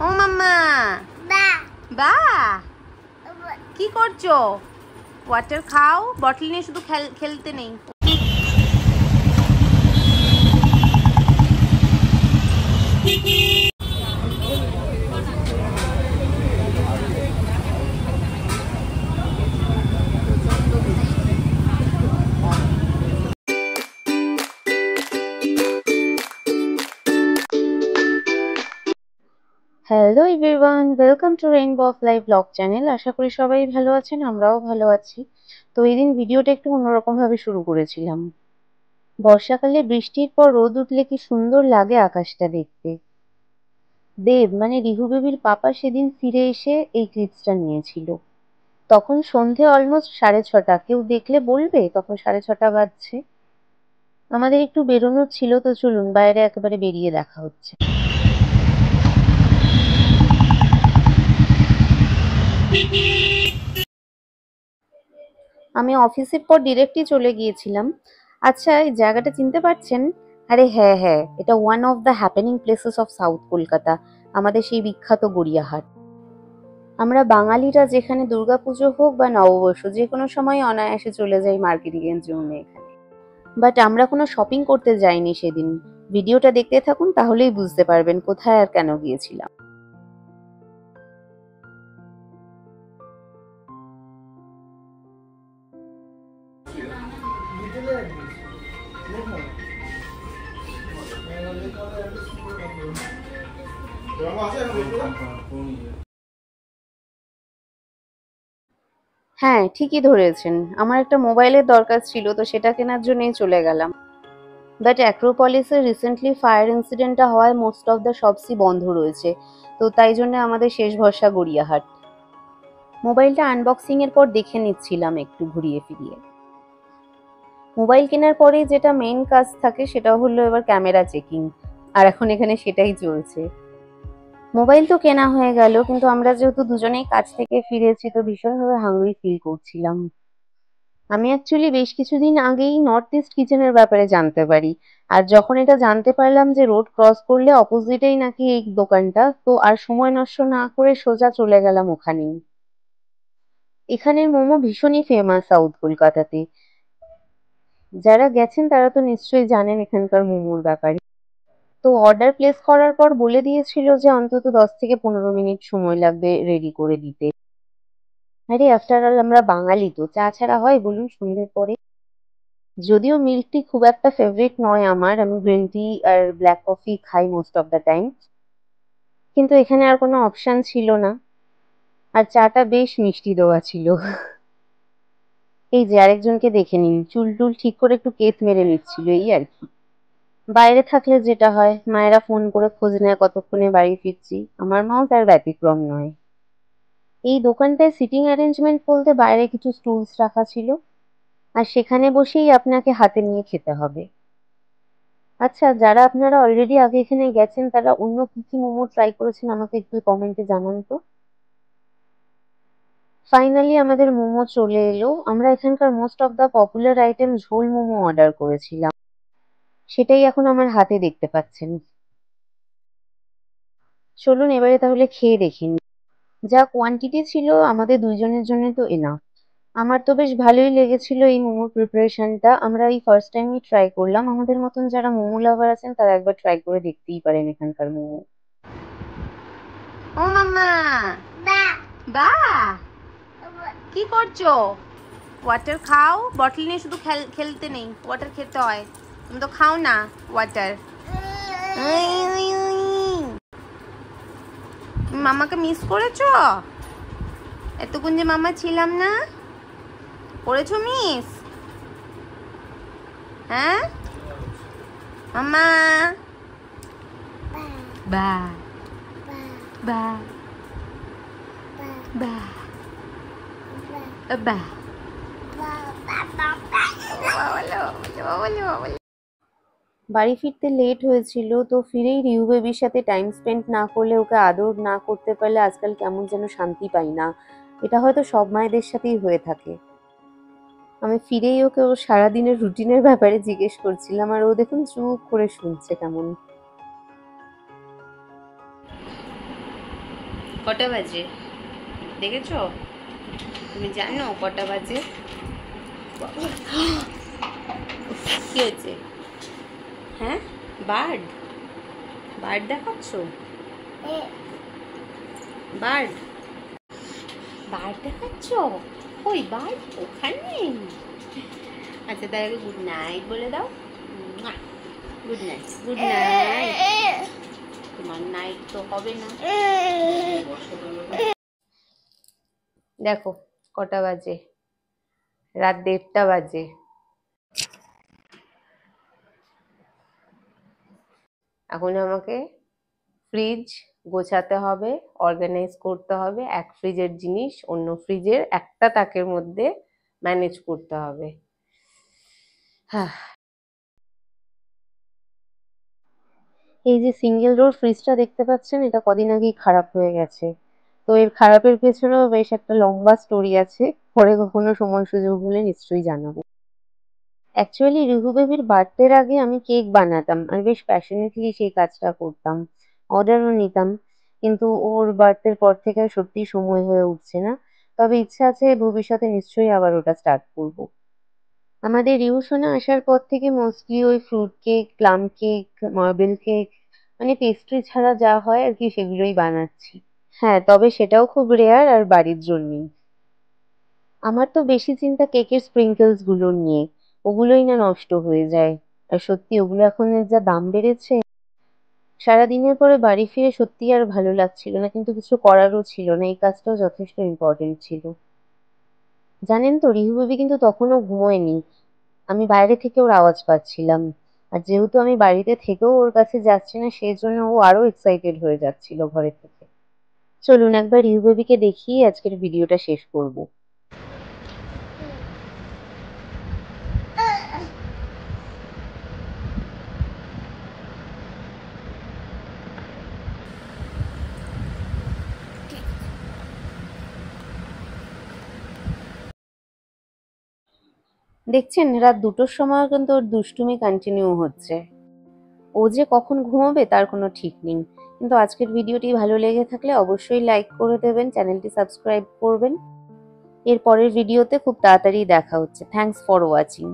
ও মাম্মা বা কি করছো? ওয়াটার খাও, বটল নিয়ে শুধু খেলতে নেই। Hello everyone, welcome to rainbow of life blog channel. আশা করি সবাই ভালো আছেন, আমরাও ভালো আছি। তো এই দিন ভিডিওটা একটু অন্যরকম ভাবে শুরু করেছিলাম। বর্ষাকালে বৃষ্টির পর রোদ উঠলে কি সুন্দর লাগে আকাশটা দেখতে। দেব মানে রিহু বেবির পাপা সেদিন ফিরে এসে এই ক্লিপসটা নিয়েছিল। তখন সন্ধে অলমোস্ট 6:30। কেউ দেখলে বলবে তখন 6:30 বাজছে। আমাদের একটু বেরোনোর ছিল, তো চলুন বাইরে একেবারে বেরিয়ে দেখা হচ্ছে। আমি অফিসের পর ডিরেক্টলি চলে গিয়েছিলাম। আচ্ছা, এই জায়গাটা চিনতে পারছেন? আরে হ্যাঁ হ্যাঁ, এটা one of the happening places of south Kolkata, আমাদের সেই বিখ্যাত গড়িয়াহাট। আমরা বাঙালিরা যেখানে দুর্গাপুজো হোক বা নববর্ষ, যে কোনো সময় অনায়াসে চলে যাই মার্কেটিং এর জন্য এখানে। বাট আমরা কোনো শপিং করতে যাইনি সেদিন। ভিডিওটা দেখতে থাকুন, তাহলেই বুঝতে পারবেন কোথায় আর কেন গিয়েছিলাম। হ্যাঁ, ঠিকই ধরেছেন, আমার একটা মোবাইলের দরকার ছিল, তো সেটা কেনার জন্যই চলে গেলাম। বাট অ্যাক্রোপলিসে রিসেন্টলি ফায়ার ইনসিডেন্টটা হওয়ায় মোস্ট অফ দ্য শপসই বন্ধ রয়েছে, তো তাই জন্য আমাদের শেষ ভরসা গড়িয়াহাট। মোবাইলটা আনবক্সিং এর পর দেখে নিচ্ছিলাম একটু ঘুরিয়ে ফিরিয়ে। মোবাইল কেনার পরে যেটা মেইন কাজ থাকে সেটা হলো এবার ক্যামেরা চেকিং, আর এখন এখানে সেটাই চলছে। মোবাইল তো কেনা হয়ে গেল, কিন্তু আমরা যেহেতু দুজনেই কাজ থেকে ফিরেছি, তো ভীষণভাবে হাংরি ফিল করছিলাম। আমি অ্যাকচুয়ালি বেশ কিছুদিন আগেই নর্থ ইস্ট কিচেনের ব্যাপারে জানতে পারি। আর যখন এটা জানতে পারলাম যে রোড ক্রস করলে অপোজিটেই নাকি এই দোকানটা, তো আর সময় নষ্ট না করে সোজা চলে গেলাম ওখানেই। এখানের মোমো ভীষণই ফেমাস সাউথ কলকাতাতে। যারা গেছেন তারা তো নিশ্চয়ই জানেন এখানকার মোমোর ব্যাপারে। তো অর্ডার প্লেস করার পর বলে দিয়েছিল যে অন্তত 10 থেকে 15 মিনিট সময় লাগবে রেডি করে দিতে। আরে আফটার অল আমরা বাঙালি, তো চা ছাড়া হয় বলুন সন্ধ্যের পরে? যদিও মিল্ক টি খুব একটা ফেভারিট নয় আমার, আমি গ্রিন টি আর ব্ল্যাক কফি খাই মোস্ট অফ দ্য টাইম, কিন্তু এখানে আর কোনো অপশন ছিল না। আর চাটা বেশ মিষ্টি দেওয়া ছিল। এই যে আরেকজনকে দেখে নিন, চুল টুল ঠিক করে একটু কেত মেরে নিচ্ছিল, এই আর কি। বাইরে থাকলে যেটা হয়, মায়েরা ফোন করে খোঁজ নেয় কতক্ষণে বাড়ি ফিরছি, আমার মাও তার ব্যতিক্রম নয়। এই দোকানটায় সিটিং অ্যারেঞ্জমেন্ট বলতে বাইরে কিছু স্টুলস রাখা ছিল, আর সেখানে বসেই আপনাকে হাতে নিয়ে খেতে হবে। আচ্ছা, যারা আপনারা অলরেডি আগে এখানে গেছেন তারা অন্য কি কি মোমো ট্রাই করেছেন আমাকে একটু কমেন্টে জানান তো। ফাইনালি আমাদের মোমো চলে এলো। আমরা এখানকার most of the popular item ঝোল মোমো অর্ডার করেছিলাম, সেটাই এখন আমার হাতে দেখতে পাচ্ছেন। চলুন এবারে তাহলে খেয়ে দেখি। যা কোয়ান্টিটি ছিল আমাদের দুইজনের জন্য তো এনাফ। আমার তো বেশ ভালোই লেগেছিল এই মোমোর প্রিপারেশনটা। আমরা এই ফার্স্ট টাইমই ট্রাই করলাম। আমাদের মতন যারা মোমো লাভার আছেন তারা একবার ট্রাই করে দেখতেই পারেন এখানকার মোমো। ও মাম্মা বা কি করছো? ওয়াটার খাও, বটল নিয়ে শুধু খেলতে নেই, ওয়াটার খেতে হয়। তুমি তো খাও না ওয়াটার। মামাকে মিস করেছো? এতক্ষণ যে মামা ছিলাম না, করেছো মিস? হ্যাঁ মামা? বা বা বা বা বাড়ি ফিরতে লেট হয়েছিল, তো ফিরেই রিউ বেবির সাথে টাইম স্পেন্ড না করলে, ওকে আদর না করতে পারলে আজকাল কেমন যেন শান্তি পাই না। এটা হয়তো সব মায়েদের সাথেই হয়ে থাকে। আমি ফিরেই ওকে ওর সারাদিনের রুটিনের ব্যাপারে জিজ্ঞেস করছিলাম, আর ও দেখুন চুপ করে শুনছে কেমন। কটা বাজে দেখেছো? তুমি জানো কটা বাজে? কি হয়েছে? হ্যাঁ, বার্ড বার্ড দেখাচ্ছ? বার্ড বার্ড দেখাচ্ছ? ওই বার্ড ওখানে। আচ্ছা তাহলে গুড নাইট বলে দাও। Good night, good night. তোমার নাইট তো হবে না। দেখো কটা বাজে, রাত 1:30টা বাজে। এখন আমাকে ফ্রিজ গোছাতে হবে, অর্গানাইজ করতে হবে, এক ফ্রিজের জিনিস অন্য ফ্রিজের একটা তাকের মধ্যে ম্যানেজ করতে হবে। এই যে সিঙ্গেল ডোর ফ্রিজটা দেখতে পাচ্ছেন, এটা কদিন আগেই খারাপ হয়ে গেছে। তো এর খারাপের পেছনেও বেশ একটা লম্বা স্টোরি আছে, পরে কখনো সময় সুযোগ হলে নিশ্চয়ই জানাবো। অ্যাকচুয়ালি রিহু বেবির বার্থডের আগে আমি কেক বানাতাম আর বেশ প্যাশনেটলি সেই কাজটা করতাম, অর্ডারও নিতাম। কিন্তু ওর বার্থডের পর থেকে আর সত্যিই সময় হয়ে উঠছে না। তবে ইচ্ছা আছে ভবিষ্যতে নিশ্চয়ই আবার ওটা স্টার্ট করব। আমাদের রিহু সোনা আসার পর থেকে মোস্টলি ওই fruit cake, plum cake, marble cake, মানে পেস্ট্রি ছাড়া যা হয় আর কি সেগুলোই বানাচ্ছি। হ্যাঁ, তবে সেটাও খুব রেয়ার আর বাড়ির জন্যই। আমার তো বেশি চিন্তা কেকের স্প্রিঙ্কেলস গুলো নিয়ে, ওগুলোই না নষ্ট হয়ে যায়। আর সত্যি ওগুলো এখন যা দাম বেড়েছে, সারাদিনের পরে বাড়ি ফিরে সত্যি আর ভালো লাগছিল না, কিন্তু কিছু করারও ছিল না, এই কাজটাও যথেষ্ট ইম্পর্টেন্ট ছিল। জানেন তো রিহু বেবি কিন্তু তখনও ঘুমোয়নি, আমি বাইরে থেকে ওর আওয়াজ পাচ্ছিলাম। আর যেহেতু আমি বাড়িতে থেকেও ওর কাছে যাচ্ছি না, সেই জন্য ও আরো এক্সাইটেড হয়ে যাচ্ছিল ঘরে থেকে। চলুন একবার রিহু বেবিকে দেখিয়ে আজকের ভিডিওটা শেষ করব। দেখছেন রাত 2টোর সময় কিন্তু ওর দুষ্টুমি কন্টিনিউ হচ্ছে। ও যে কখন ঘুমোবে তার কোনো ঠিক নেই। কিন্তু আজকের ভিডিওটি ভালো লেগে থাকলে অবশ্যই লাইক করে দেবেন, চ্যানেলটি সাবস্ক্রাইব করবেন। এর পরের ভিডিওতে খুব তাড়াতাড়ি দেখা হচ্ছে। Thanks for watching.